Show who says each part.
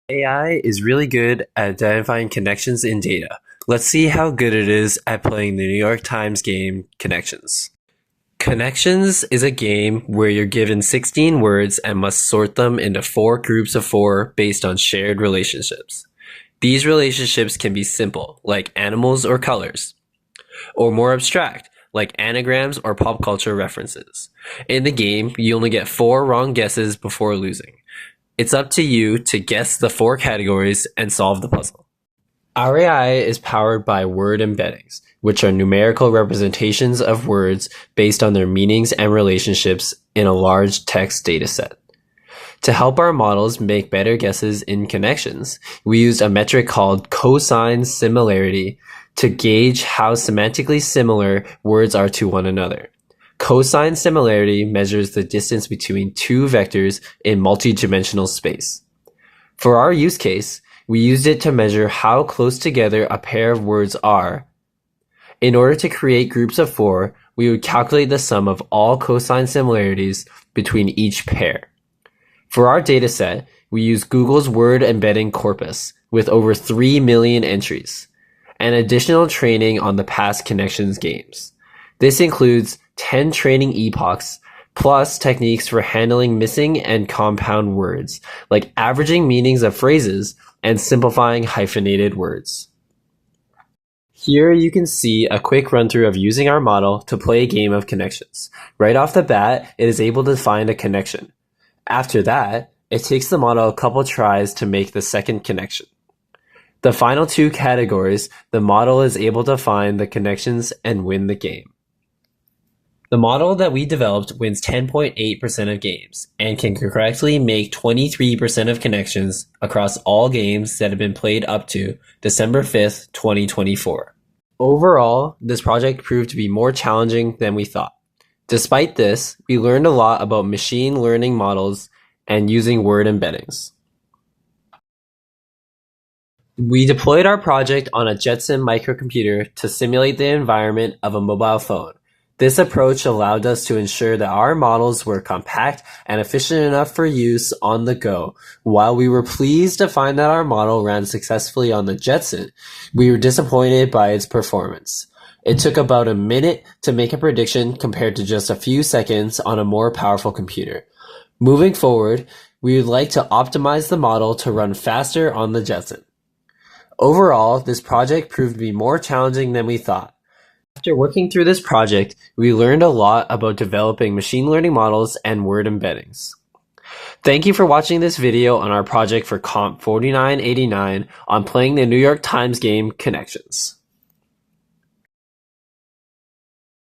Speaker 1: AI is really good at identifying connections in data. Let's see how good it is at playing the New York Times game Connections. Connections is a game where you're given 16 words and must sort them into 4 groups of 4 based on shared relationships. These relationships can be simple, like animals or colors, or more abstract, like anagrams or pop culture references. In the game, you only get 4 wrong guesses before losing. It's up to you to guess the 4 categories and solve the puzzle. Our AI is powered by word embeddings, which are numerical representations of words based on their meanings and relationships in a large text dataset. To help our models make better guesses in connections, we used a metric called cosine similarity to gauge how semantically similar words are to one another. Cosine similarity measures the distance between 2 vectors in multi-dimensional space. For our use case, we used it to measure how close together a pair of words are. In order to create groups of 4, we would calculate the sum of all cosine similarities between each pair. For our dataset, we used Google's word embedding corpus with over 3 million entries, and additional training on the past Connections games. This includes 10 training epochs, plus techniques for handling missing and compound words, like averaging meanings of phrases and simplifying hyphenated words. Here you can see a quick run-through of using our model to play a game of connections. Right off the bat, it is able to find a connection. After that, it takes the model a couple tries to make the second connection. The final 2 categories, the model is able to find the connections and win the game. The model that we developed wins 10.8% of games and can correctly make 23% of connections across all games that have been played up to December 5th, 2024. Overall, this project proved to be more challenging than we thought. Despite this, we learned a lot about machine learning models and using word embeddings. We deployed our project on a Jetson microcomputer to simulate the environment of a mobile phone. This approach allowed us to ensure that our models were compact and efficient enough for use on the go. While we were pleased to find that our model ran successfully on the Jetson, we were disappointed by its performance. It took about a minute to make a prediction compared to just a few seconds on a more powerful computer. Moving forward, we would like to optimize the model to run faster on the Jetson. Overall, this project proved to be more challenging than we thought. After working through this project, we learned a lot about developing machine learning models and word embeddings. Thank you for watching this video on our project for Comp 4989 on playing the New York Times game Connections.